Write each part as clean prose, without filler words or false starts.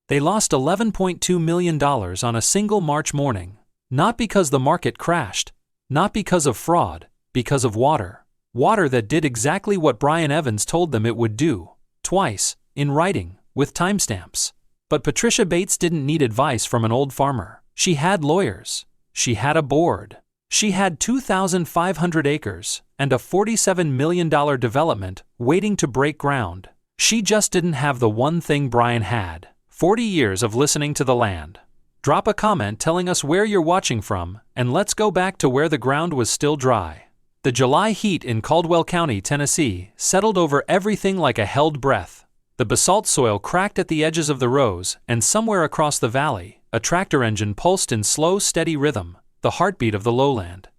They lost $11.2 million on a single March morning. Not because the market crashed, not because of fraud, because of water. Water that did exactly what Brian Evans told them it would do, twice, in writing, with timestamps. But Patricia Bates didn't need advice from an old farmer. She had lawyers. She had a board. She had 2,500 acres and a $47 million development waiting to break ground. She just didn't have the one thing Brian had: 40 years of listening to the land. Drop a comment telling us where you're watching from, and let's go back to where the ground was still dry. The July heat in Caldwell County, Tennessee, settled over everything like a held breath. The basalt soil cracked at the edges of the rows, and somewhere across the valley, a tractor engine pulsed in slow, steady rhythm, the heartbeat of the lowland.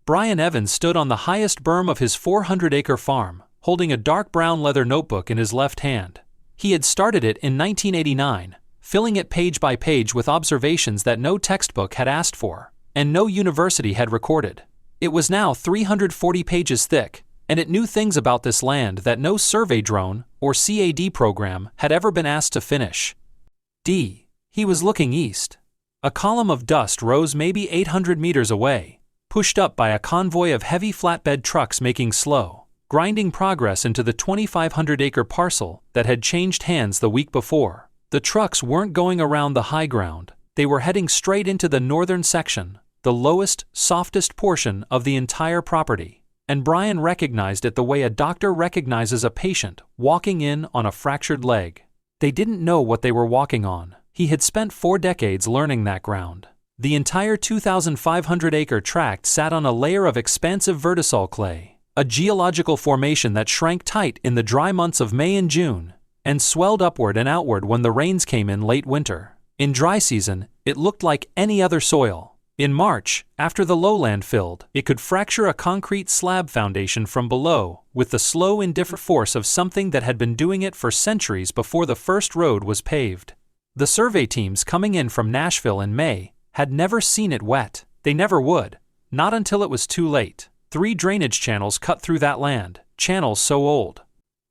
Brian Evans stood on the highest berm of his 400-acre farm, holding a dark brown leather notebook in his left hand. He had started it in 1989, filling it page by page with observations that no textbook had asked for, and no university had recorded. It was now 340 pages thick, and it knew things about this land that no survey drone or CAD program had ever been asked to finish. He was looking east. A column of dust rose maybe 800 meters away, pushed up by a convoy of heavy flatbed trucks making slow, grinding progress into the 2,500-acre parcel that had changed hands the week before. The trucks weren't going around the high ground. They were heading straight into the northern section, the lowest, softest portion of the entire property. And Brian recognized it the way a doctor recognizes a patient walking in on a fractured leg. They didn't know what they were walking on. He had spent 4 decades learning that ground. The entire 2,500-acre tract sat on a layer of expansive vertisol clay, a geological formation that shrank tight in the dry months of May and June, and swelled upward and outward when the rains came in late winter. In dry season, it looked like any other soil. In March, after the lowland filled, it could fracture a concrete slab foundation from below with the slow, indifferent force of something that had been doing it for centuries before the first road was paved. The survey teams coming in from Nashville in May had never seen it wet. They never would, not until it was too late. 3 drainage channels cut through that land, channels so old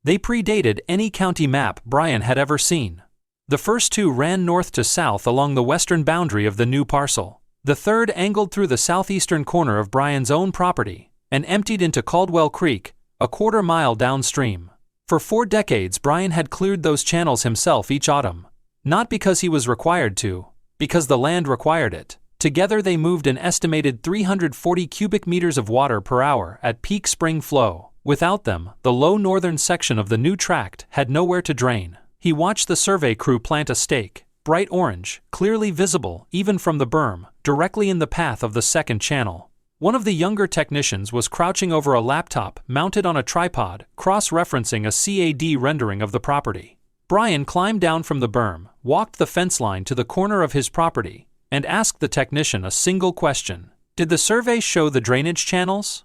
they predated any county map Brian had ever seen. The first 2 ran north to south along the western boundary of the new parcel. The third angled through the southeastern corner of Brian's own property and emptied into Caldwell Creek, a quarter mile downstream. For 4 decades, Brian had cleared those channels himself each autumn. Not because he was required to, because the land required it. Together they moved an estimated 340 cubic meters of water per hour at peak spring flow. Without them, the low northern section of the new tract had nowhere to drain. He watched the survey crew plant a stake, bright orange, clearly visible even from the berm, directly in the path of the second channel. One of the younger technicians was crouching over a laptop mounted on a tripod, cross-referencing a CAD rendering of the property. Brian climbed down from the berm, walked the fence line to the corner of his property, and asked the technician a single question. Did the survey show the drainage channels?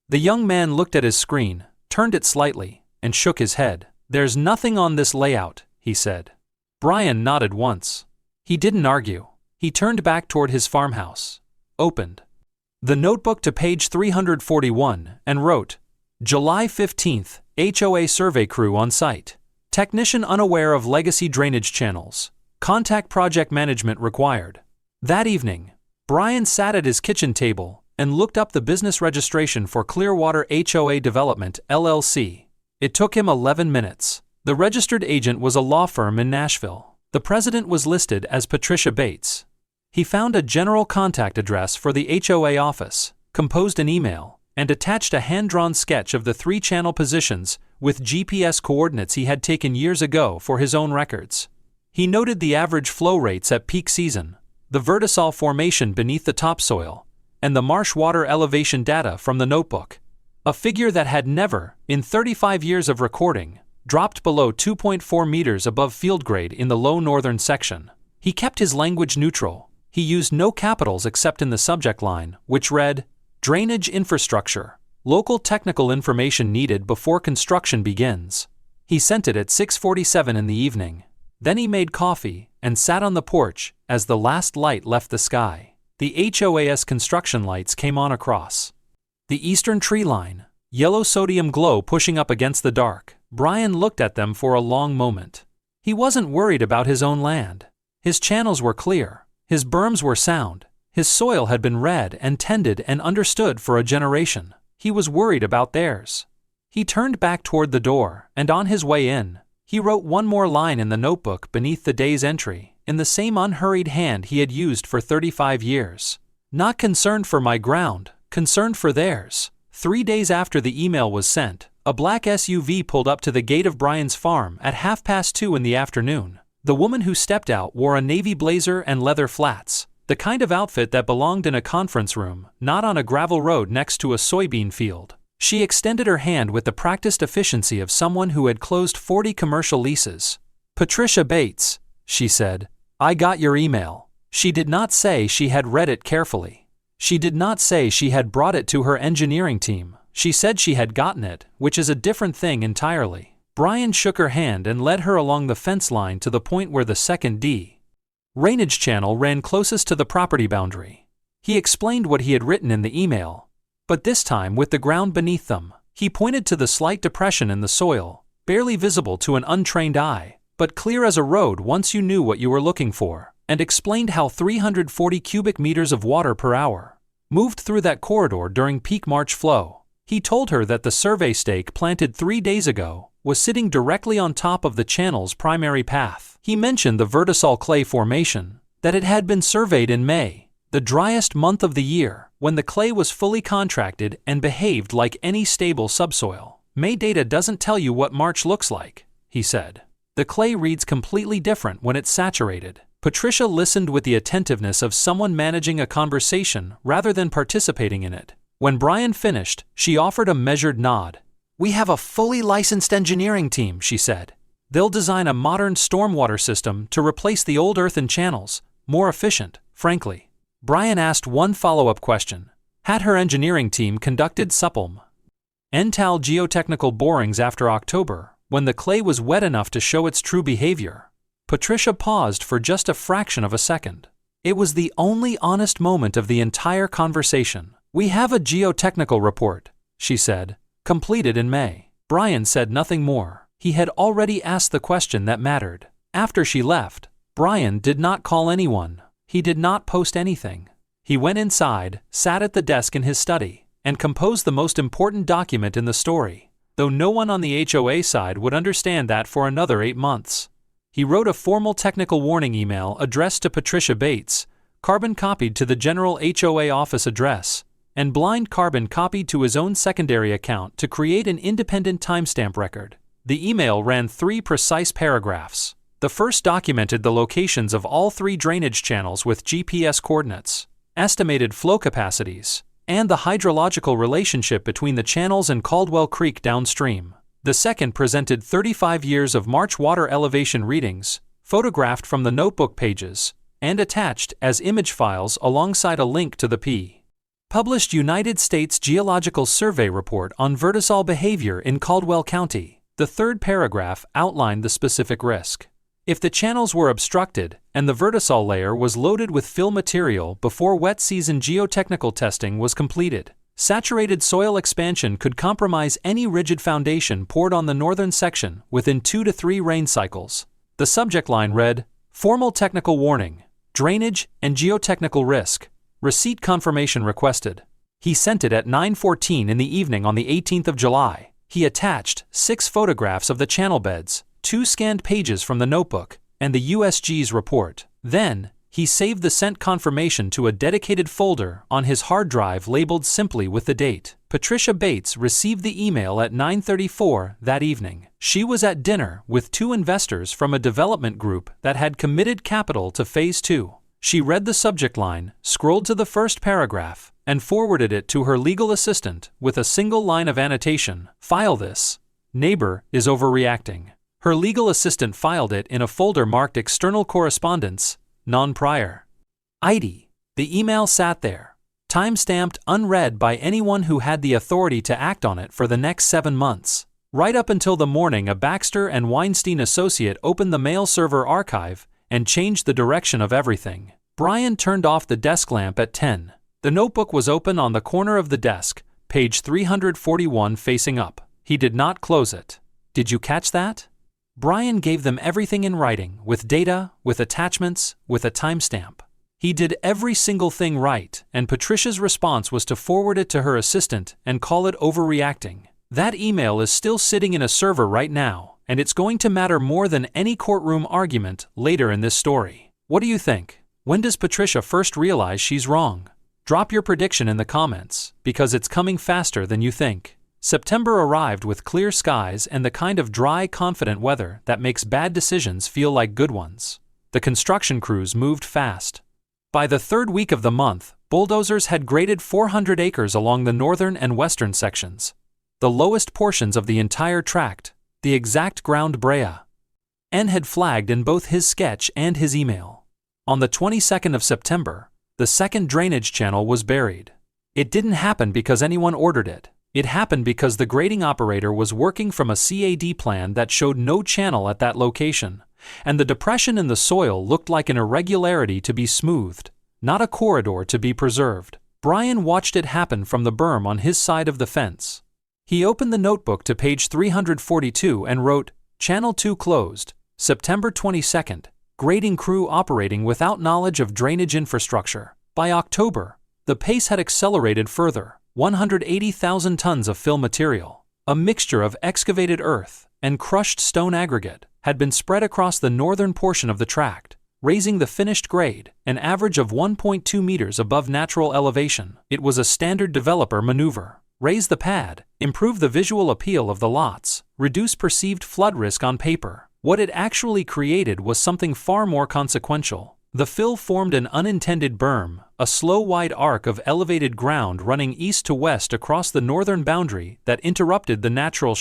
The young man looked at his screen, turned it slightly, and shook his head. "There's nothing on this layout," he said. Brian nodded once. He didn't argue. He turned back toward his farmhouse, opened the notebook to page 341, and wrote, "July 15th, HOA survey crew on site. Technician unaware of legacy drainage channels. Contact project management required." That evening, Brian sat at his kitchen table and looked up the business registration for Clearwater HOA Development, LLC. It took him 11 minutes. The registered agent was a law firm in Nashville. The president was listed as Patricia Bates. He found a general contact address for the HOA office, composed an email, and attached a hand-drawn sketch of the 3 channel positions with GPS coordinates he had taken years ago for his own records. He noted the average flow rates at peak season, the vertisol formation beneath the topsoil, and the marsh water elevation data from the notebook. A figure that had never, in 35 years of recording, dropped below 2.4 meters above field grade in the low northern section. He kept his language neutral. He used no capitals except in the subject line, which read, "Drainage infrastructure. Local technical information needed before construction begins." He sent it at 6:47 in the evening. Then he made coffee and sat on the porch as the last light left the sky. The HOA's construction lights came on across the eastern tree line, yellow sodium glow pushing up against the dark. Brian looked at them for a long moment. He wasn't worried about his own land. His channels were clear, his berms were sound, his soil had been read and tended and understood for a generation. He was worried about theirs. He turned back toward the door, and on his way in, he wrote one more line in the notebook beneath the day's entry, in the same unhurried hand he had used for 35 years. Not concerned for my ground, concerned for theirs. 3 days after the email was sent, a black SUV pulled up to the gate of Brian's farm at 2:30 in the afternoon. The woman who stepped out wore a navy blazer and leather flats, the kind of outfit that belonged in a conference room, not on a gravel road next to a soybean field. She extended her hand with the practiced efficiency of someone who had closed 40 commercial leases. "Patricia Bates," she said, "I got your email." She did not say she had read it carefully. She did not say she had brought it to her engineering team. She said she had gotten it, which is a different thing entirely. Brian shook her hand and led her along the fence line to the point where the second drainage channel ran closest to the property boundary. He explained what he had written in the email, but this time with the ground beneath them. He pointed to the slight depression in the soil, barely visible to an untrained eye, but clear as a road once you knew what you were looking for, and explained how 340 cubic meters of water per hour moved through that corridor during peak March flow. He told her that the survey stake planted 3 days ago was sitting directly on top of the channel's primary path. He mentioned the vertisol clay formation, that it had been surveyed in May, the driest month of the year, when the clay was fully contracted and behaved like any stable subsoil. "May data doesn't tell you what March looks like," he said. "The clay reads completely different when it's saturated." Patricia listened with the attentiveness of someone managing a conversation rather than participating in it. When Brian finished, she offered a measured nod. "We have a fully licensed engineering team," she said. "They'll design a modern stormwater system to replace the old earthen channels, more efficient, frankly." Brian asked one follow-up question. Had her engineering team conducted supplemental geotechnical borings after October, when the clay was wet enough to show its true behavior? Patricia paused for just a fraction of a second. It was the only honest moment of the entire conversation. "We have a geotechnical report," she said, "completed in May." Brian said nothing more. He had already asked the question that mattered. After she left, Brian did not call anyone. He did not post anything. He went inside, sat at the desk in his study, and composed the most important document in the story, though no one on the HOA side would understand that for another 8 months. He wrote a formal technical warning email addressed to Patricia Bates, carbon copied to the general HOA office address, and blind carbon copied to his own secondary account to create an independent timestamp record. The email ran 3 precise paragraphs. The first documented the locations of all 3 drainage channels with GPS coordinates, estimated flow capacities, and the hydrological relationship between the channels and Caldwell Creek downstream. The second presented 35 years of March water elevation readings, photographed from the notebook pages, and attached as image files alongside a link to the published United States Geological Survey report on vertisol behavior in Caldwell County. The third paragraph outlined the specific risk. If the channels were obstructed and the vertisol layer was loaded with fill material before wet season geotechnical testing was completed, saturated soil expansion could compromise any rigid foundation poured on the northern section within 2 to 3 rain cycles. The subject line read, "Formal technical warning, drainage and geotechnical risk. Receipt confirmation requested." He sent it at 9:14 in the evening on the 18th of July. He attached 6 photographs of the channel beds, 2 scanned pages from the notebook, and the USG's report. Then, he saved the sent confirmation to a dedicated folder on his hard drive labeled simply with the date. Patricia Bates received the email at 9:34 that evening. She was at dinner with 2 investors from a development group that had committed capital to Phase 2. She read the subject line, scrolled to the first paragraph, and forwarded it to her legal assistant with a single line of annotation. "File this. Neighbor is overreacting." Her legal assistant filed it in a folder marked External Correspondence, Non-Prior. ID. The email sat there, time-stamped unread by anyone who had the authority to act on it for the next 7 months. Right up until the morning a Baxter and Weinstein associate opened the mail server archive and changed the direction of everything. Brian turned off the desk lamp at 10. The notebook was open on the corner of the desk, page 341 facing up. He did not close it. "Did you catch that?" Brian gave them everything in writing, with data, with attachments, with a timestamp. He did every single thing right, and Patricia's response was to forward it to her assistant and call it overreacting. That email is still sitting in a server right now, and it's going to matter more than any courtroom argument later in this story. What do you think? When does Patricia first realize she's wrong? Drop your prediction in the comments, because it's coming faster than you think. September arrived with clear skies and the kind of dry, confident weather that makes bad decisions feel like good ones. The construction crews moved fast. By the third week of the month, bulldozers had graded 400 acres along the northern and western sections, the lowest portions of the entire tract, the exact ground Brea N had flagged in both his sketch and his email. On the 22nd of September, the second drainage channel was buried. It didn't happen because anyone ordered it. It happened because the grading operator was working from a CAD plan that showed no channel at that location, and the depression in the soil looked like an irregularity to be smoothed, not a corridor to be preserved. Brian watched it happen from the berm on his side of the fence. He opened the notebook to page 342 and wrote, Channel 2 closed, September 22nd, grading crew operating without knowledge of drainage infrastructure. By October, the pace had accelerated further, 180,000 tons of fill material, a mixture of excavated earth and crushed stone aggregate, had been spread across the northern portion of the tract, raising the finished grade an average of 1.2 meters above natural elevation. It was a standard developer maneuver. Raise the pad, improve the visual appeal of the lots, reduce perceived flood risk on paper. What it actually created was something far more consequential. The fill formed an unintended berm, a slow wide arc of elevated ground running east to west across the northern boundary that interrupted the natural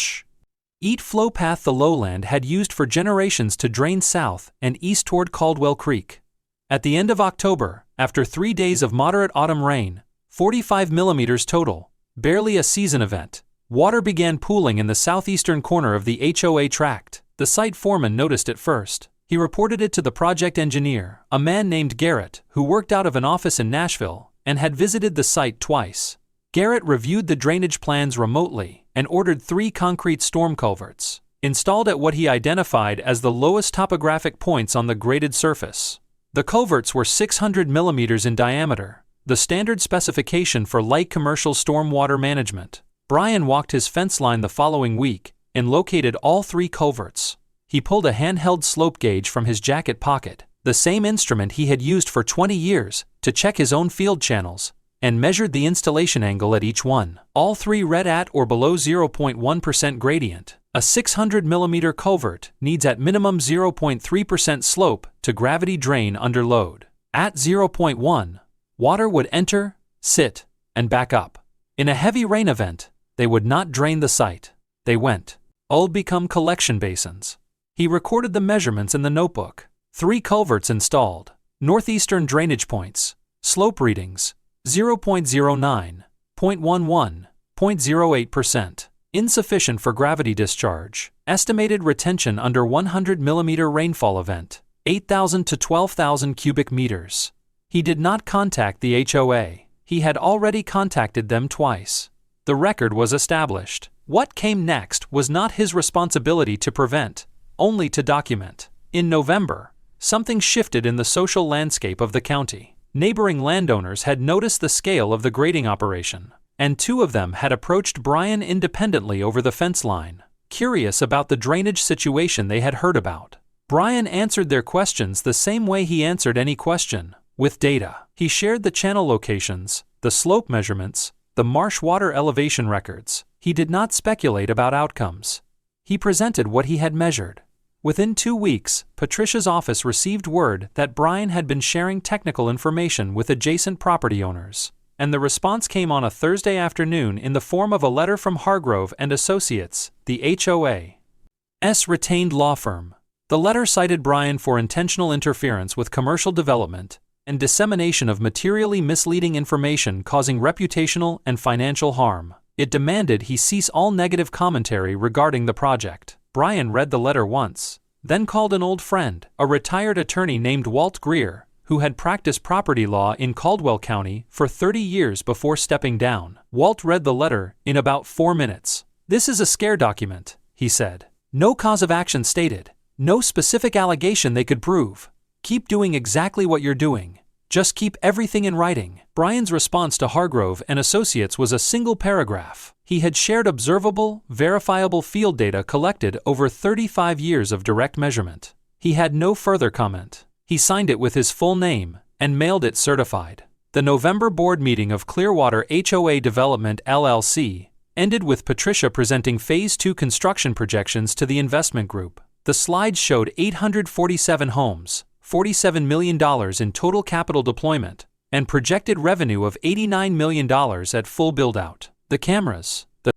flow path the lowland had used for generations to drain south and east toward Caldwell Creek. At the end of October, after 3 days of moderate autumn rain, 45 millimeters total, barely a season event, water began pooling in the southeastern corner of the HOA tract. The site foreman noticed it first. He reported it to the project engineer, a man named Garrett, who worked out of an office in Nashville and had visited the site twice. Garrett reviewed the drainage plans remotely and ordered 3 concrete storm culverts, installed at what he identified as the lowest topographic points on the graded surface. The culverts were 600 millimeters in diameter, the standard specification for light commercial stormwater management. Brian walked his fence line the following week and located all 3 culverts. He pulled a handheld slope gauge from his jacket pocket, the same instrument he had used for 20 years, to check his own field channels, and measured the installation angle at each one. All 3 read at or below 0.1% gradient. A 600 millimeter culvert needs at minimum 0.3% slope to gravity drain under load. At 0.1, water would enter, sit, and back up. In a heavy rain event, they would not drain the site. They went. All become collection basins. He recorded the measurements in the notebook. 3 culverts installed. Northeastern drainage points. Slope readings: 0.09, 0.11, 0.08%. Insufficient for gravity discharge. Estimated retention under 100 millimeter rainfall event: 8,000 to 12,000 cubic meters. He did not contact the HOA. He had already contacted them twice. The record was established. What came next was not his responsibility to prevent, only to document. In November, something shifted in the social landscape of the county. Neighboring landowners had noticed the scale of the grading operation, and 2 of them had approached Brian independently over the fence line, curious about the drainage situation they had heard about. Brian answered their questions the same way he answered any question, with data. He shared the channel locations, the slope measurements, the marsh water elevation records. He did not speculate about outcomes. He presented what he had measured. Within 2 weeks, Patricia's office received word that Brian had been sharing technical information with adjacent property owners, and the response came on a Thursday afternoon in the form of a letter from Hargrove and Associates, the HOA's retained law firm. The letter cited Brian for intentional interference with commercial development and dissemination of materially misleading information causing reputational and financial harm. It demanded he cease all negative commentary regarding the project. Brian read the letter once, then called an old friend, a retired attorney named Walt Greer, who had practiced property law in Caldwell County for 30 years before stepping down. Walt read the letter in about 4 minutes. "This is a scare document," he said. No cause of action stated. No specific allegation they could prove. Keep doing exactly what you're doing. Just keep everything in writing. Brian's response to Hargrove and Associates was a single paragraph. He had shared observable, verifiable field data collected over 35 years of direct measurement. He had no further comment. He signed it with his full name and mailed it certified. The November board meeting of Clearwater HOA Development LLC ended with Patricia presenting Phase 2 construction projections to the investment group. The slides showed 847 homes, $47 million in total capital deployment, and projected revenue of $89 million at full build-out. The cameras, the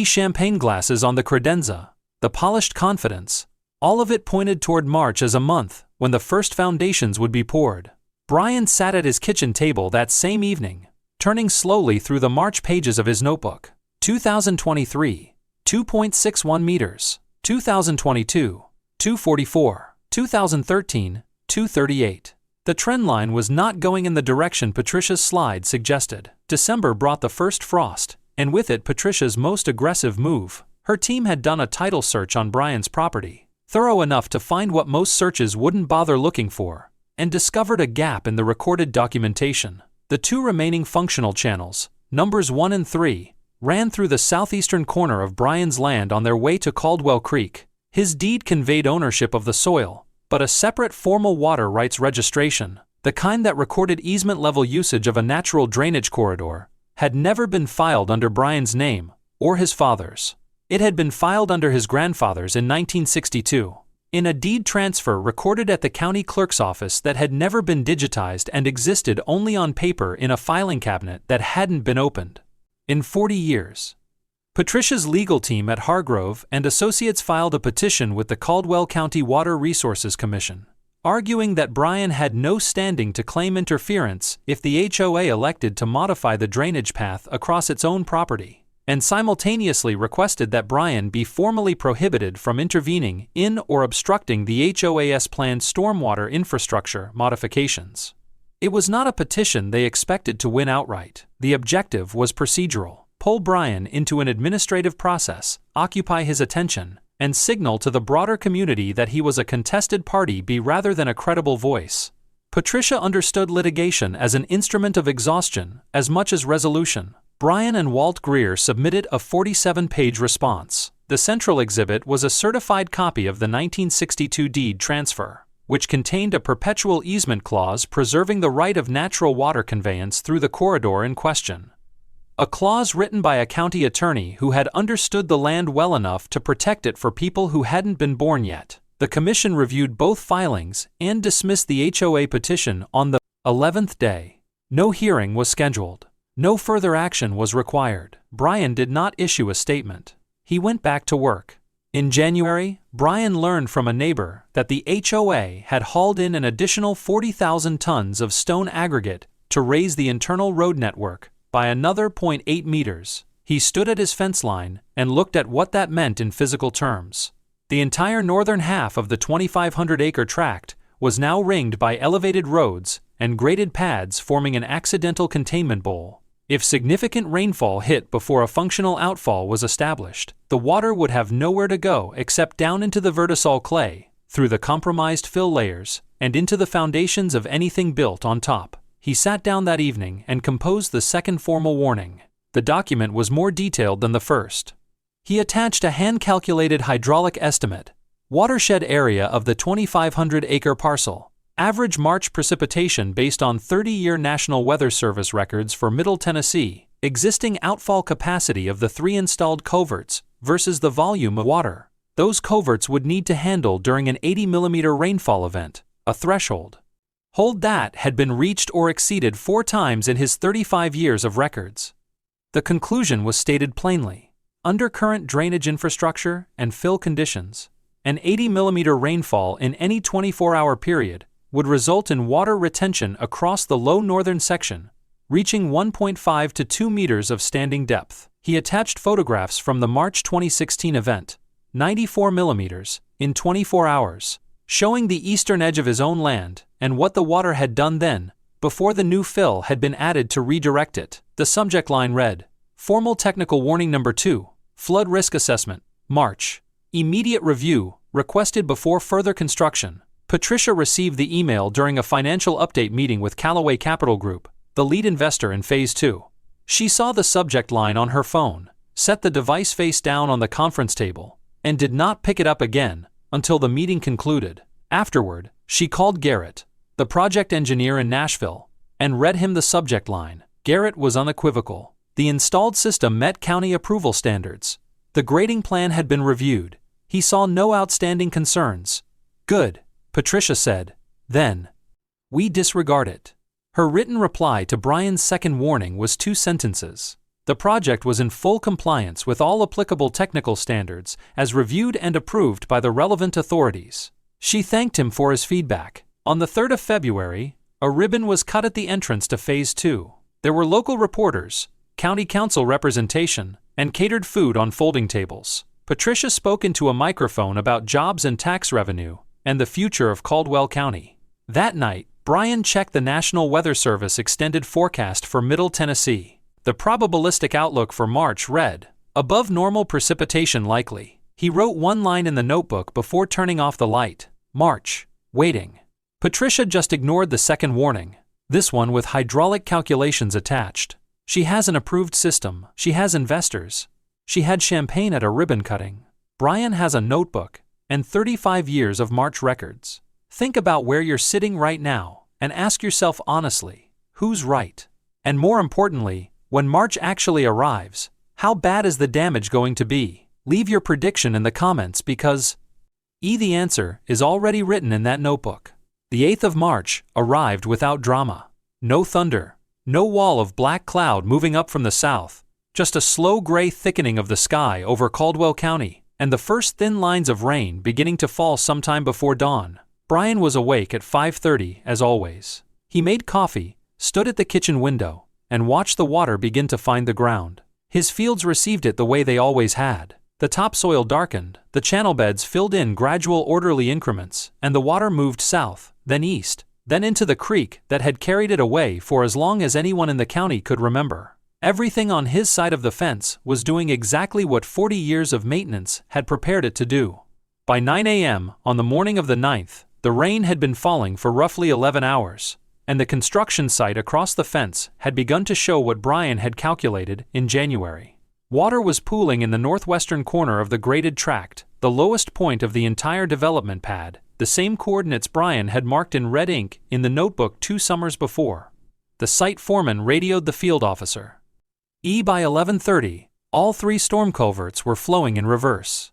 champagne glasses on the credenza, the polished confidence, all of it pointed toward March as a month when the first foundations would be poured. Brian sat at his kitchen table that same evening, turning slowly through the March pages of his notebook. 2023, 2.61 meters. 2022, 244. 2013, 238. The trend line was not going in the direction Patricia's slide suggested. December brought the first frost, and with it Patricia's most aggressive move. Her team had done a title search on Brian's property, thorough enough to find what most searches wouldn't bother looking for, and discovered a gap in the recorded documentation. The two remaining functional channels, numbers 1 and 3, ran through the southeastern corner of Brian's land on their way to Caldwell Creek. His deed conveyed ownership of the soil, but a separate formal water rights registration, the kind that recorded easement-level usage of a natural drainage corridor, had never been filed under Brian's name or his father's. It had been filed under his grandfather's in 1962. In a deed transfer recorded at the county clerk's office that had never been digitized and existed only on paper in a filing cabinet that hadn't been opened in 40 years. Patricia's legal team at Hargrove and Associates filed a petition with the Caldwell County Water Resources Commission, arguing that Brian had no standing to claim interference if the HOA elected to modify the drainage path across its own property, and simultaneously requested that Brian be formally prohibited from intervening in or obstructing the HOA's planned stormwater infrastructure modifications. It was not a petition they expected to win outright. The objective was procedural: pull Brian into an administrative process, occupy his attention, and signal to the broader community that he was a contested party rather than a credible voice. Patricia understood litigation as an instrument of exhaustion as much as resolution. Brian and Walt Greer submitted a 47-page response. The central exhibit was a certified copy of the 1962 deed transfer, which contained a perpetual easement clause preserving the right of natural water conveyance through the corridor in question. A clause written by a county attorney who had understood the land well enough to protect it for people who hadn't been born yet. The commission reviewed both filings and dismissed the HOA petition on the 11th day. No hearing was scheduled. No further action was required. Brian did not issue a statement. He went back to work. In January, Brian learned from a neighbor that the HOA had hauled in an additional 40,000 tons of stone aggregate to raise the internal road network by another 0.8 meters. He stood at his fence line and looked at what that meant in physical terms. The entire northern half of the 2,500-acre tract was now ringed by elevated roads and graded pads forming an accidental containment bowl. If significant rainfall hit before a functional outfall was established, the water would have nowhere to go except down into the vertisol clay, through the compromised fill layers, and into the foundations of anything built on top. He sat down that evening and composed the second formal warning. The document was more detailed than the first. He attached a hand-calculated hydraulic estimate, watershed area of the 2,500-acre parcel, average March precipitation based on 30-year National Weather Service records for Middle Tennessee, existing outfall capacity of the 3 installed culverts versus the volume of water those culverts would need to handle during an 80-millimeter rainfall event, a threshold. Hold that had been reached or exceeded 4 times in his 35 years of records. The conclusion was stated plainly. Under current drainage infrastructure and fill conditions, an 80-millimeter rainfall in any 24-hour period would result in water retention across the low northern section, reaching 1.5 to 2 meters of standing depth. He attached photographs from the March 2016 event, 94 millimeters, in 24 hours, showing the eastern edge of his own land and what the water had done then, before the new fill had been added to redirect it. The subject line read, Formal Technical Warning Number 2, Flood Risk Assessment, March. Immediate review, requested before further construction. Patricia received the email during a financial update meeting with Callaway Capital Group, the lead investor in Phase 2. She saw the subject line on her phone, set the device face down on the conference table, and did not pick it up again until the meeting concluded. Afterward, she called Garrett, the project engineer in Nashville, and read him the subject line. Garrett was unequivocal. The installed system met county approval standards. The grading plan had been reviewed. He saw no outstanding concerns. Good, Patricia said. Then, we disregard it. Her written reply to Brian's second warning was 2 sentences. The project was in full compliance with all applicable technical standards, as reviewed and approved by the relevant authorities. She thanked him for his feedback. On the 3rd of February, a ribbon was cut at the entrance to Phase 2. There were local reporters, county council representation, and catered food on folding tables. Patricia spoke into a microphone about jobs and tax revenue, and the future of Caldwell County. That night, Brian checked the National Weather Service extended forecast for Middle Tennessee. The probabilistic outlook for March read, above normal precipitation likely. He wrote one line in the notebook before turning off the light. March. Waiting. Patricia just ignored the second warning, this one with hydraulic calculations attached. She has an approved system. She has investors. She had champagne at a ribbon cutting. Brian has a notebook and 35 years of March records. Think about where you're sitting right now and ask yourself honestly, who's right? And more importantly, when March actually arrives, how bad is the damage going to be? Leave your prediction in the comments because the answer is already written in that notebook. The 8th of March arrived without drama. No thunder, no wall of black cloud moving up from the south, just a slow gray thickening of the sky over Caldwell County, and the first thin lines of rain beginning to fall sometime before dawn. Brian was awake at 5:30 as always. He made coffee, stood at the kitchen window, and watched the water begin to find the ground. His fields received it the way they always had. The topsoil darkened, the channel beds filled in gradual orderly increments, and the water moved south, then east, then into the creek that had carried it away for as long as anyone in the county could remember. Everything on his side of the fence was doing exactly what 40 years of maintenance had prepared it to do. By 9 a.m. on the morning of the 9th, the rain had been falling for roughly 11 hours, and the construction site across the fence had begun to show what Brian had calculated in January. Water was pooling in the northwestern corner of the graded tract, the lowest point of the entire development pad, the same coordinates Brian had marked in red ink in the notebook 2 summers before. The site foreman radioed the field officer. By 11:30, all 3 storm culverts were flowing in reverse.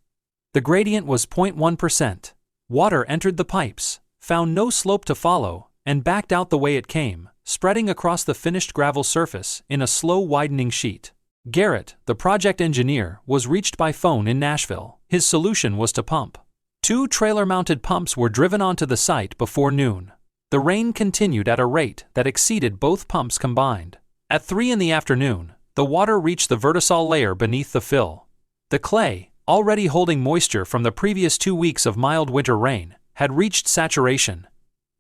The gradient was 0.1%. Water entered the pipes, found no slope to follow, and backed out the way it came, spreading across the finished gravel surface in a slow widening sheet. Garrett, the project engineer, was reached by phone in Nashville. His solution was to pump. 2 trailer-mounted pumps were driven onto the site before noon. The rain continued at a rate that exceeded both pumps combined. At 3 in the afternoon, the water reached the vertisol layer beneath the fill. The clay, already holding moisture from the previous 2 weeks of mild winter rain, had reached saturation.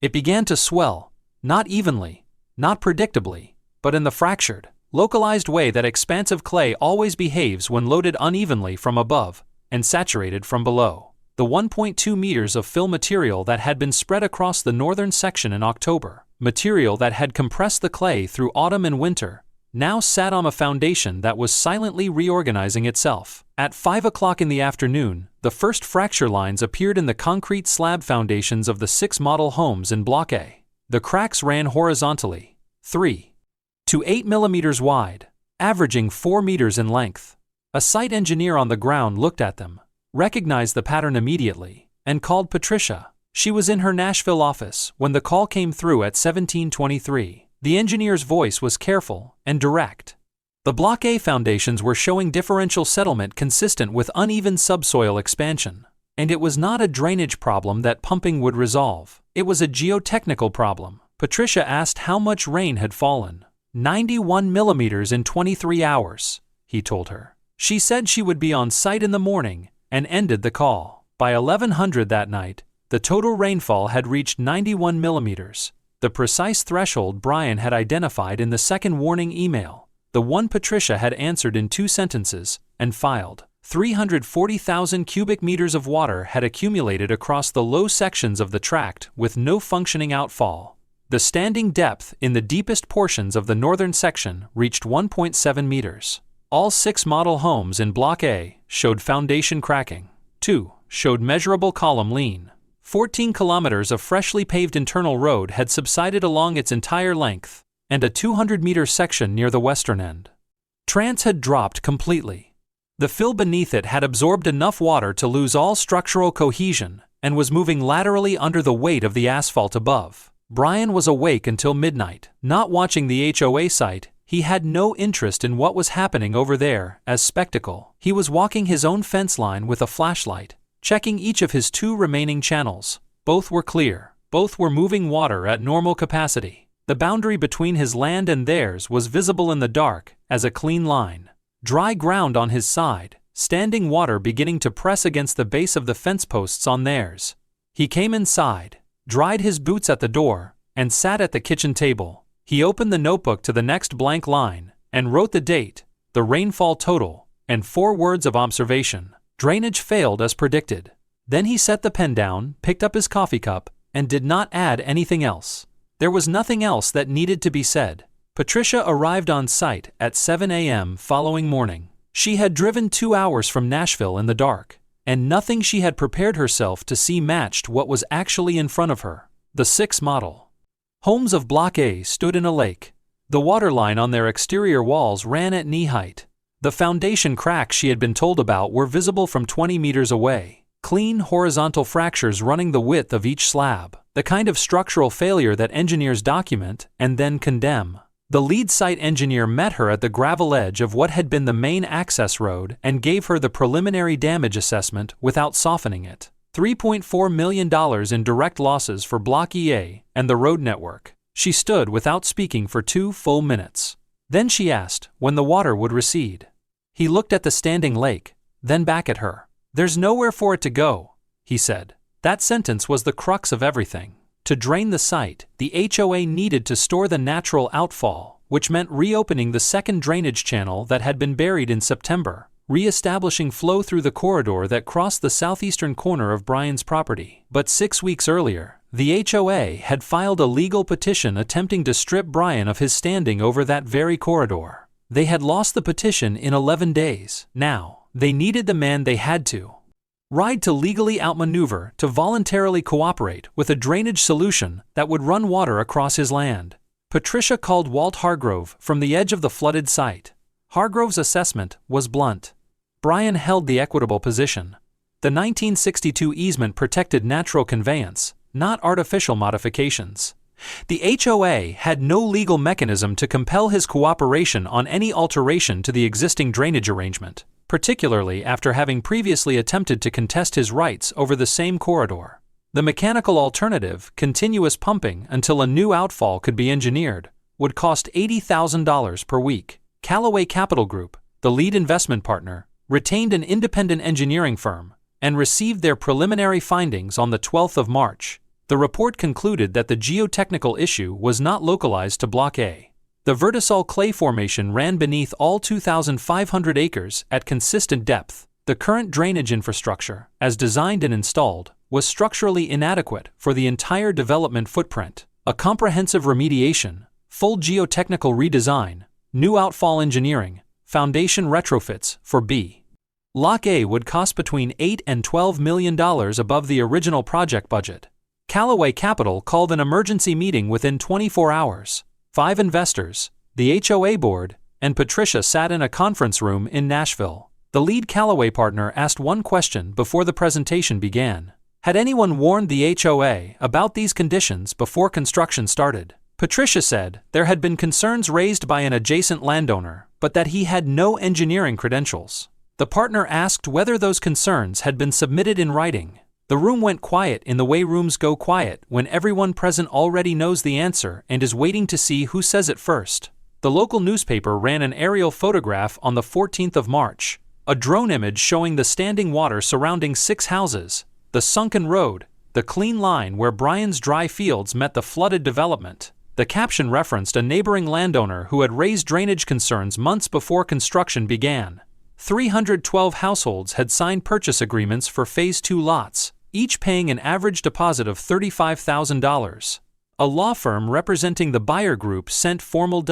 It began to swell, not evenly, not predictably, but in the fractured, localized way that expansive clay always behaves when loaded unevenly from above and saturated from below. The 1.2 meters of fill material that had been spread across the northern section in October, material that had compressed the clay through autumn and winter, now sat on a foundation that was silently reorganizing itself. At 5 o'clock in the afternoon, the first fracture lines appeared in the concrete slab foundations of the 6 model homes in Block A. The cracks ran horizontally, 3 to 8 millimeters wide, averaging 4 meters in length. A site engineer on the ground looked at them, recognized the pattern immediately, and called Patricia. She was in her Nashville office when the call came through at 17:23. The engineer's voice was careful and direct. The Block A foundations were showing differential settlement consistent with uneven subsoil expansion, and it was not a drainage problem that pumping would resolve. It was a geotechnical problem. Patricia asked how much rain had fallen. 91 millimeters in 23 hours, he told her. She said she would be on site in the morning and ended the call. By 1100 that night, the total rainfall had reached 91 millimeters, the precise threshold Brian had identified in the second warning email, the one Patricia had answered in 2 sentences and filed. 340,000 cubic meters of water had accumulated across the low sections of the tract with no functioning outfall. The standing depth in the deepest portions of the northern section reached 1.7 meters. All 6 model homes in Block A showed foundation cracking. 2 showed measurable column lean. 14 kilometers of freshly paved internal road had subsided along its entire length, and a 200-meter section near the western end. Trance had dropped completely. The fill beneath it had absorbed enough water to lose all structural cohesion and was moving laterally under the weight of the asphalt above. Brian was awake until midnight. Not watching the HOA site, he had no interest in what was happening over there as spectacle. He was walking his own fence line with a flashlight, checking each of his 2 remaining channels. Both were clear. Both were moving water at normal capacity. The boundary between his land and theirs was visible in the dark as a clean line. Dry ground on his side, standing water beginning to press against the base of the fence posts on theirs. He came inside, dried his boots at the door, and sat at the kitchen table. He opened the notebook to the next blank line and wrote the date, the rainfall total, and 4 words of observation. Drainage failed as predicted. Then he set the pen down, picked up his coffee cup, and did not add anything else. There was nothing else that needed to be said. Patricia arrived on site at 7 a.m. following morning. She had driven 2 hours from Nashville in the dark, and nothing she had prepared herself to see matched what was actually in front of her. The 6 model homes of Block A stood in a lake. The waterline on their exterior walls ran at knee height. The foundation cracks she had been told about were visible from 20 meters away. Clean horizontal fractures running the width of each slab, the kind of structural failure that engineers document and then condemn. The lead site engineer met her at the gravel edge of what had been the main access road and gave her the preliminary damage assessment without softening it. $3.4 million in direct losses for Block EA and the road network. She stood without speaking for 2 full minutes. Then she asked when the water would recede. He looked at the standing lake, then back at her. "There's nowhere for it to go," he said. That sentence was the crux of everything. To drain the site, the HOA needed to store the natural outfall, which meant reopening the second drainage channel that had been buried in September, re-establishing flow through the corridor that crossed the southeastern corner of Brian's property. But 6 weeks earlier, the HOA had filed a legal petition attempting to strip Brian of his standing over that very corridor. They had lost the petition in 11 days. Now, they needed the man they had to ride to legally outmaneuver to voluntarily cooperate with a drainage solution that would run water across his land. Patricia called Walt Hargrove from the edge of the flooded site. Hargrove's assessment was blunt. Brian held the equitable position. The 1962 easement protected natural conveyance, not artificial modifications. The HOA had no legal mechanism to compel his cooperation on any alteration to the existing drainage arrangement, particularly after having previously attempted to contest his rights over the same corridor. The mechanical alternative, continuous pumping until a new outfall could be engineered, would cost $80,000 per week. Callaway Capital Group, the lead investment partner, retained an independent engineering firm and received their preliminary findings on the 12th of March. The report concluded that the geotechnical issue was not localized to Block A. The vertisol clay formation ran beneath all 2,500 acres at consistent depth. The current drainage infrastructure, as designed and installed, was structurally inadequate for the entire development footprint. A comprehensive remediation, full geotechnical redesign, new outfall engineering, foundation retrofits for B. Block A would cost between $8 and $12 million above the original project budget. Callaway Capital called an emergency meeting within 24 hours. 5 investors, the HOA board, and Patricia sat in a conference room in Nashville. The lead Callaway partner asked one question before the presentation began. Had anyone warned the HOA about these conditions before construction started? Patricia said there had been concerns raised by an adjacent landowner, but that he had no engineering credentials. The partner asked whether those concerns had been submitted in writing. The room went quiet in the way rooms go quiet when everyone present already knows the answer and is waiting to see who says it first. The local newspaper ran an aerial photograph on the 14th of March, a drone image showing the standing water surrounding 6 houses, the sunken road, the clean line where Brian's dry fields met the flooded development. The caption referenced a neighboring landowner who had raised drainage concerns months before construction began. 312 households had signed purchase agreements for Phase 2 lots, each paying an average deposit of $35,000. A law firm representing the buyer group sent formal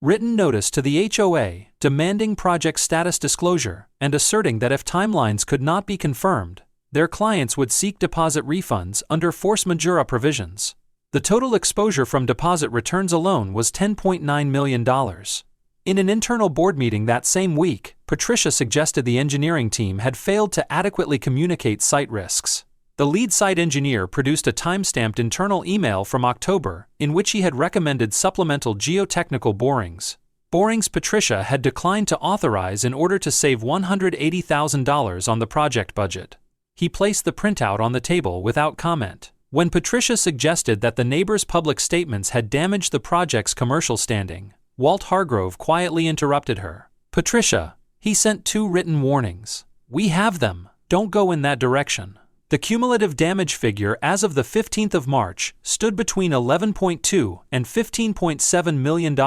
written notice to the HOA demanding project status disclosure and asserting that if timelines could not be confirmed, their clients would seek deposit refunds under force majeure provisions. The total exposure from deposit returns alone was $10.9 million. In an internal board meeting that same week, Patricia suggested the engineering team had failed to adequately communicate site risks. The lead site engineer produced a time-stamped internal email from October in which he had recommended supplemental geotechnical borings. Borings Patricia had declined to authorize in order to save $180,000 on the project budget. He placed the printout on the table without comment. When Patricia suggested that the neighbor's public statements had damaged the project's commercial standing, Walt Hargrove quietly interrupted her. "Patricia," he sent 2 written warnings. "We have them. Don't go in that direction." The cumulative damage figure as of the 15th of March stood between $11.2 and $15.7 million,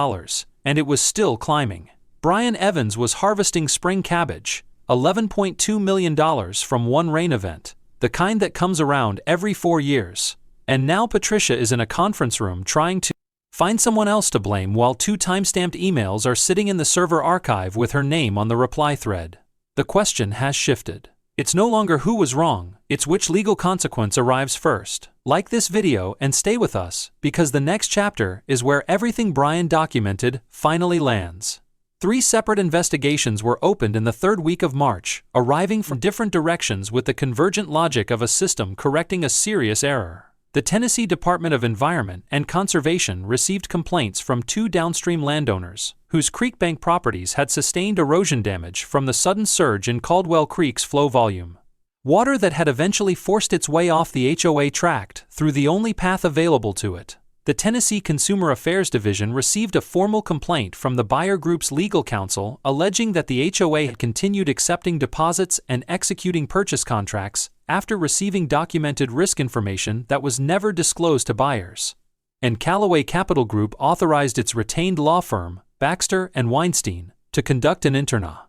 and it was still climbing. Brian Evans was harvesting spring cabbage, $11.2 million from one rain event, the kind that comes around every 4 years. And now Patricia is in a conference room trying to find someone else to blame while 2 time-stamped emails are sitting in the server archive with her name on the reply thread. The question has shifted. It's no longer who was wrong, it's which legal consequence arrives first. Like this video and stay with us, because the next chapter is where everything Brian documented finally lands. 3 separate investigations were opened in the 3rd week of March, arriving from different directions with the convergent logic of a system correcting a serious error. The Tennessee Department of Environment and Conservation received complaints from 2 downstream landowners, whose creekbank properties had sustained erosion damage from the sudden surge in Caldwell Creek's flow volume. Water that had eventually forced its way off the HOA tract through the only path available to it. The Tennessee Consumer Affairs Division received a formal complaint from the buyer group's legal counsel alleging that the HOA had continued accepting deposits and executing purchase contracts after receiving documented risk information that was never disclosed to buyers. And Callaway Capital Group authorized its retained law firm, Baxter and Weinstein, to conduct an internal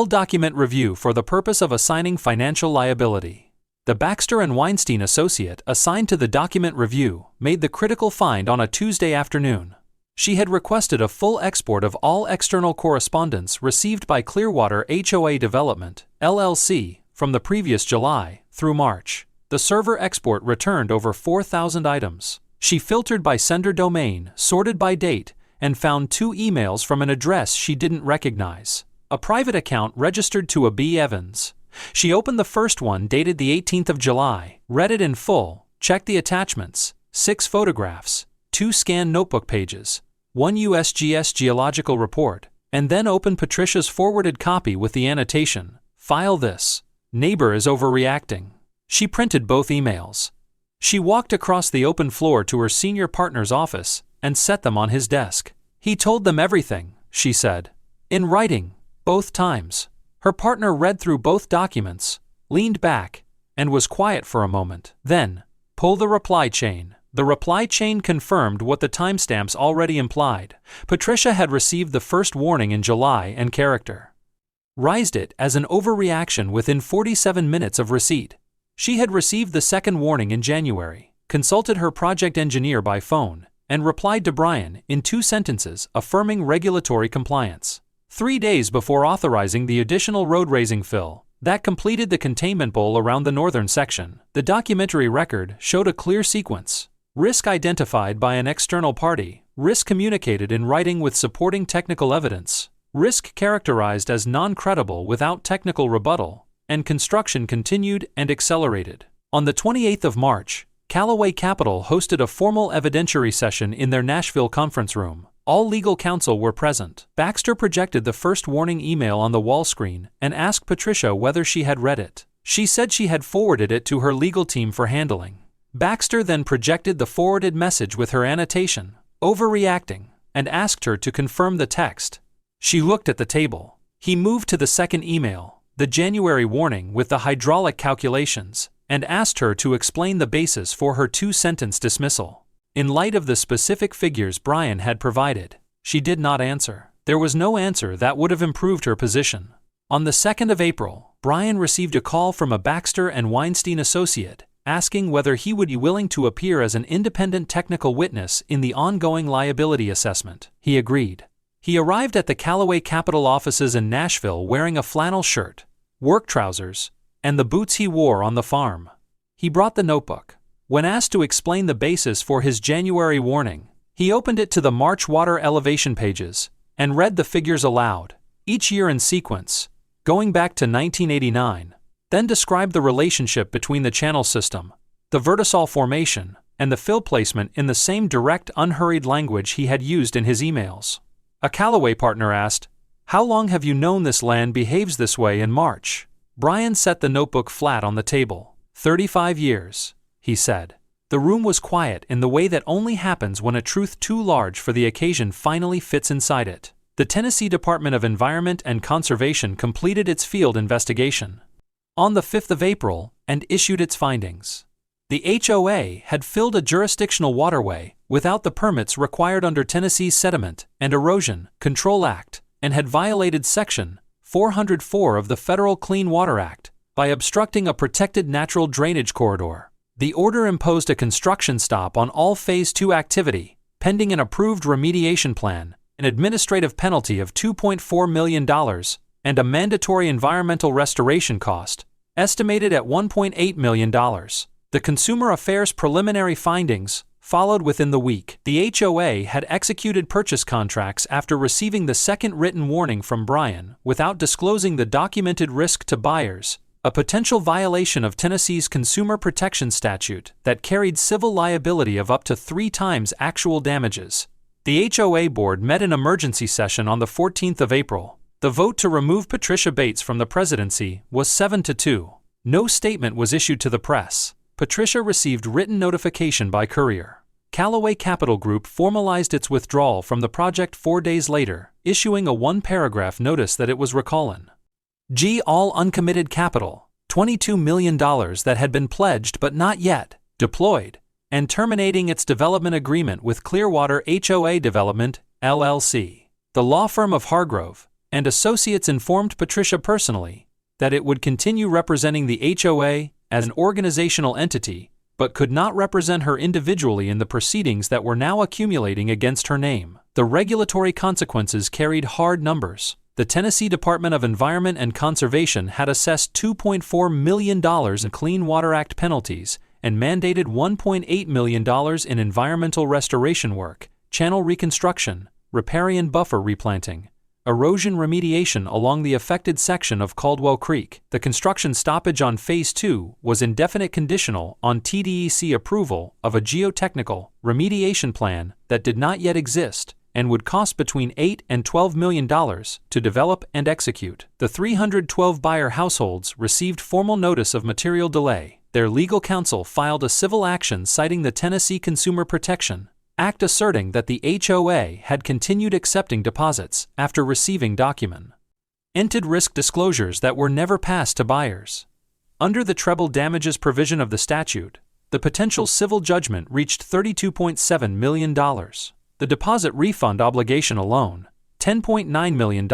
document review for the purpose of assigning financial liability. The Baxter and Weinstein associate assigned to the document review made the critical find on a Tuesday afternoon. She had requested a full export of all external correspondence received by Clearwater HOA Development, LLC, from the previous July through March. The server export returned over 4,000 items. She filtered by sender domain, sorted by date, and found 2 emails from an address she didn't recognize. A private account registered to a B. Evans. She opened the first one dated the 18th of July, read it in full, checked the attachments, 6 photographs, 2 scanned notebook pages, 1 USGS geological report, and then opened Patricia's forwarded copy with the annotation, "File this. Neighbor is overreacting." She printed both emails. She walked across the open floor to her senior partner's office and set them on his desk. "He told them everything," she said. "In writing, both times." Her partner read through both documents, leaned back, and was quiet for a moment. Then, "Pull the reply chain." The reply chain confirmed what the timestamps already implied. Patricia had received the first warning in July and characterized it as an overreaction within 47 minutes of receipt. She had received the second warning in January, consulted her project engineer by phone, and replied to Brian in 2 sentences affirming regulatory compliance. 3 days before authorizing the additional road-raising fill that completed the containment bowl around the northern section, the documentary record showed a clear sequence. Risk identified by an external party, risk communicated in writing with supporting technical evidence, risk characterized as non-credible without technical rebuttal, and construction continued and accelerated. On the 28th of March, Callaway Capital hosted a formal evidentiary session in their Nashville conference room. All legal counsel were present. Baxter projected the first warning email on the wall screen and asked Patricia whether she had read it. She said she had forwarded it to her legal team for handling. Baxter then projected the forwarded message with her annotation, "Overreacting," and asked her to confirm the text. She looked at the table. He moved to the second email, the January warning with the hydraulic calculations, and asked her to explain the basis for her 2-sentence dismissal. In light of the specific figures Brian had provided, she did not answer. There was no answer that would have improved her position. On the 2nd of April, Brian received a call from a Baxter and Weinstein associate, asking whether he would be willing to appear as an independent technical witness in the ongoing liability assessment. He agreed. He arrived at the Callaway Capital offices in Nashville wearing a flannel shirt, work trousers, and the boots he wore on the farm. He brought the notebook. When asked to explain the basis for his January warning, he opened it to the March water elevation pages and read the figures aloud, each year in sequence, going back to 1989, then described the relationship between the channel system, the Vertisol formation, and the fill placement in the same direct, unhurried language he had used in his emails. A Callaway partner asked, "How long have you known this land behaves this way in March?" Brian set the notebook flat on the table. 35 years, he said. The room was quiet in the way that only happens when a truth too large for the occasion finally fits inside it. The Tennessee Department of Environment and Conservation completed its field investigation on the 5th of April and issued its findings. The HOA had filled a jurisdictional waterway without the permits required under Tennessee's Sediment and Erosion Control Act and had violated Section 404 of the Federal Clean Water Act by obstructing a protected natural drainage corridor. The order imposed a construction stop on all Phase 2 activity, pending an approved remediation plan, an administrative penalty of $2.4 million, and a mandatory environmental restoration cost, estimated at $1.8 million. The Consumer Affairs preliminary findings followed within the week. The HOA had executed purchase contracts after receiving the second written warning from Brian without disclosing the documented risk to buyers, a potential violation of Tennessee's Consumer Protection Statute that carried civil liability of up to 3 times actual damages. The HOA board met in emergency session on the 14th of April. The vote to remove Patricia Bates from the presidency was 7-2. No statement was issued to the press. Patricia received written notification by courier. Callaway Capital Group formalized its withdrawal from the project 4 days later, issuing a 1-paragraph notice that it was recalling all uncommitted capital, $22 million that had been pledged but not yet deployed, and terminating its development agreement with Clearwater HOA Development, LLC. The law firm of Hargrove and Associates informed Patricia personally that it would continue representing the HOA as an organizational entity, but could not represent her individually in the proceedings that were now accumulating against her name. The regulatory consequences carried hard numbers. The Tennessee Department of Environment and Conservation had assessed $2.4 million in Clean Water Act penalties and mandated $1.8 million in environmental restoration work, channel reconstruction, riparian buffer replanting, erosion remediation along the affected section of Caldwell Creek. The construction stoppage on Phase 2 was indefinite conditional on TDEC approval of a geotechnical remediation plan that did not yet exist and would cost between $8 and $12 million to develop and execute. The 312 buyer households received formal notice of material delay. Their legal counsel filed a civil action citing the Tennessee Consumer Protection Act, asserting that the HOA had continued accepting deposits after receiving documented risk disclosures that were never passed to buyers. Under the treble damages provision of the statute, the potential civil judgment reached $32.7 million. The deposit refund obligation alone, $10.9 million,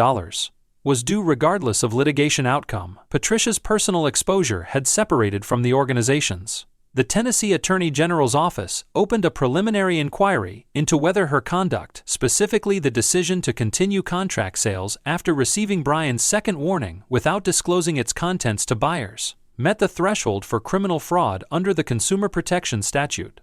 was due regardless of litigation outcome. Patricia's personal exposure had separated from the organization's. The Tennessee Attorney General's office opened a preliminary inquiry into whether her conduct, specifically the decision to continue contract sales after receiving Brian's second warning without disclosing its contents to buyers, met the threshold for criminal fraud under the Consumer Protection Statute.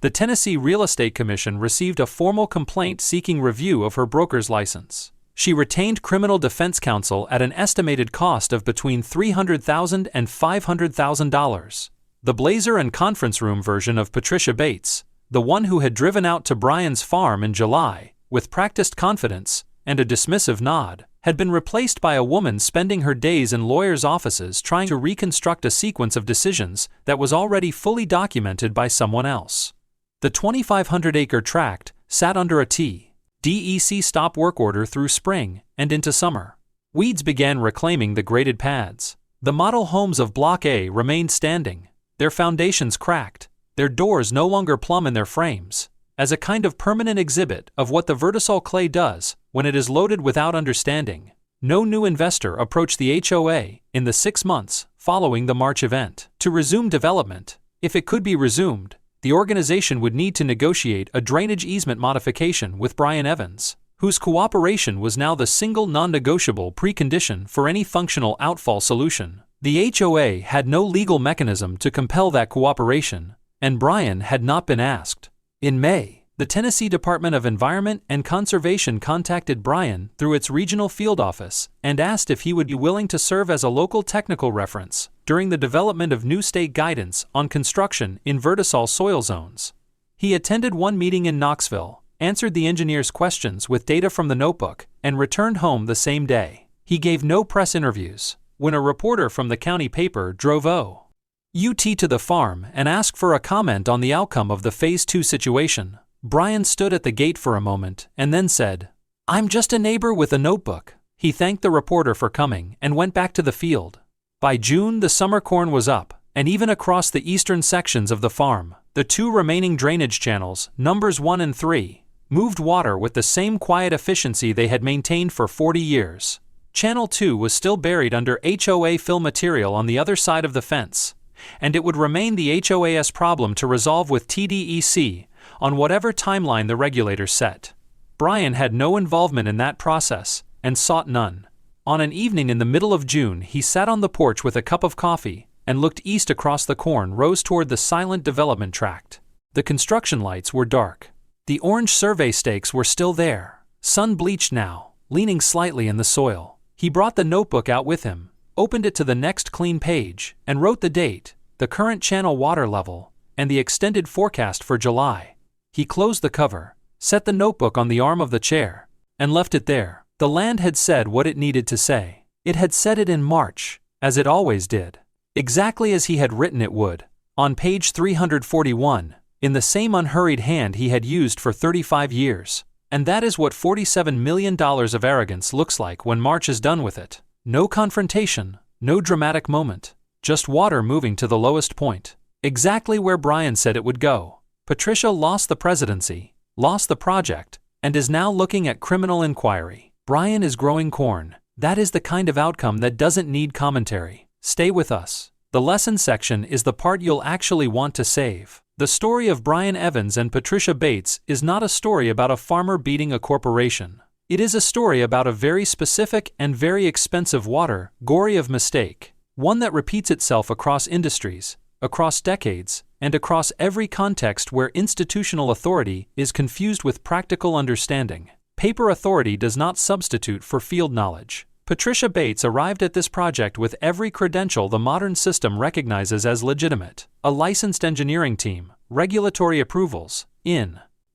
The Tennessee Real Estate Commission received a formal complaint seeking review of her broker's license. She retained criminal defense counsel at an estimated cost of between $300,000 and $500,000. The blazer and conference room version of Patricia Bates, the one who had driven out to Brian's farm in July, with practiced confidence and a dismissive nod, had been replaced by a woman spending her days in lawyers' offices trying to reconstruct a sequence of decisions that was already fully documented by someone else. The 2,500-acre tract sat under a TDEC stop work order through spring and into summer. Weeds began reclaiming the graded pads. The model homes of Block A remained standing, their foundations cracked, their doors no longer plumb in their frames, as a kind of permanent exhibit of what the Vertisol clay does when when it is loaded without understanding. No new investor approached the HOA in the 6 months following the March event. To resume development, if it could be resumed, the organization would need to negotiate a drainage easement modification with Brian Evans, whose cooperation was now the single non-negotiable precondition for any functional outfall solution. The HOA had no legal mechanism to compel that cooperation, and Brian had not been asked. In May, the Tennessee Department of Environment and Conservation contacted Brian through its regional field office and asked if he would be willing to serve as a local technical reference during the development of new state guidance on construction in vertisol soil zones. He attended one meeting in Knoxville, answered the engineer's questions with data from the notebook, and returned home the same day. He gave no press interviews. When a reporter from the county paper drove OUT to the farm and asked for a comment on the outcome of the Phase 2 situation, Brian stood at the gate for a moment and then said, "I'm just a neighbor with a notebook." He thanked the reporter for coming and went back to the field. By June, the summer corn was up, and even across the eastern sections of the farm, the 2 remaining drainage channels, numbers 1 and 3, moved water with the same quiet efficiency they had maintained for 40 years. Channel 2 was still buried under HOA fill material on the other side of the fence, and it would remain the HOA's problem to resolve with TDEC on whatever timeline the regulators set. Brian had no involvement in that process and sought none. On an evening in the middle of June, he sat on the porch with a cup of coffee and looked east across the corn rows toward the silent development tract. The construction lights were dark. The orange survey stakes were still there, sun-bleached now, leaning slightly in the soil. He brought the notebook out with him, opened it to the next clean page, and wrote the date, the current channel water level, and the extended forecast for July. He closed the cover, set the notebook on the arm of the chair, and left it there. The land had said what it needed to say. It had said it in March, as it always did. Exactly as he had written it would, on page 341, in the same unhurried hand he had used for 35 years. And that is what $47 million of arrogance looks like when March is done with it. No confrontation, no dramatic moment, just water moving to the lowest point. Exactly where Brian said it would go. Patricia lost the presidency, lost the project, and is now looking at criminal inquiry. Brian is growing corn. That is the kind of outcome that doesn't need commentary. Stay with us. The lesson section is the part you'll actually want to save. The story of Brian Evans and Patricia Bates is not a story about a farmer beating a corporation. It is a story about a very specific and very expensive water gory of mistake, one that repeats itself across industries, across decades, and across every context where institutional authority is confused with practical understanding. Paper authority does not substitute for field knowledge. Patricia Bates arrived at this project with every credential the modern system recognizes as legitimate: a licensed engineering team, regulatory approvals,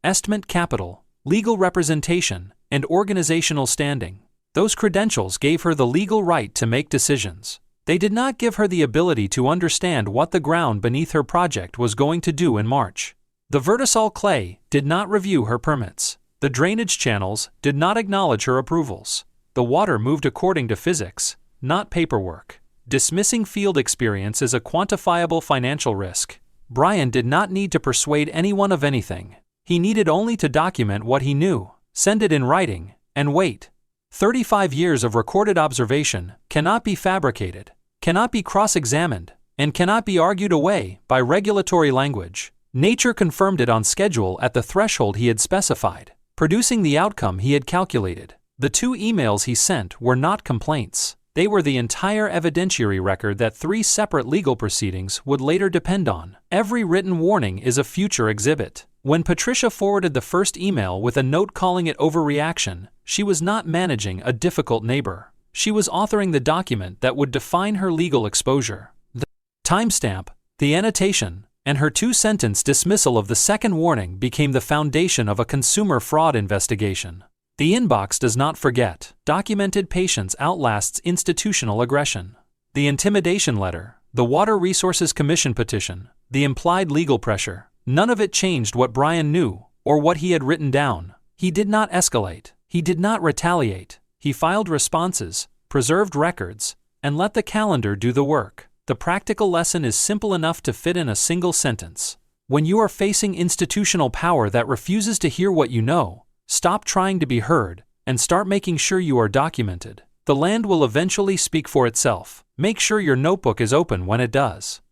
estimate capital, legal representation, and organizational standing. Those credentials gave her the legal right to make decisions. They did not give her the ability to understand what the ground beneath her project was going to do in March. The vertisol clay did not review her permits. The drainage channels did not acknowledge her approvals. The water moved according to physics, not paperwork. Dismissing field experience is a quantifiable financial risk. Brian did not need to persuade anyone of anything. He needed only to document what he knew, send it in writing, and wait. 35 years of recorded observation cannot be fabricated, cannot be cross-examined, and cannot be argued away by regulatory language. Nature confirmed it on schedule at the threshold he had specified, producing the outcome he had calculated. The 2 emails he sent were not complaints. They were the entire evidentiary record that 3 separate legal proceedings would later depend on. Every written warning is a future exhibit. When Patricia forwarded the first email with a note calling it overreaction, she was not managing a difficult neighbor. She was authoring the document that would define her legal exposure. The timestamp, the annotation, and her 2-sentence dismissal of the second warning became the foundation of a consumer fraud investigation. The inbox does not forget. Documented patience outlasts institutional aggression. The intimidation letter, the Water Resources Commission petition, the implied legal pressure, none of it changed what Brian knew or what he had written down. He did not escalate. He did not retaliate. He filed responses, preserved records, and let the calendar do the work. The practical lesson is simple enough to fit in a single sentence. When you are facing institutional power that refuses to hear what you know, stop trying to be heard and start making sure you are documented. The land will eventually speak for itself. Make sure your notebook is open when it does.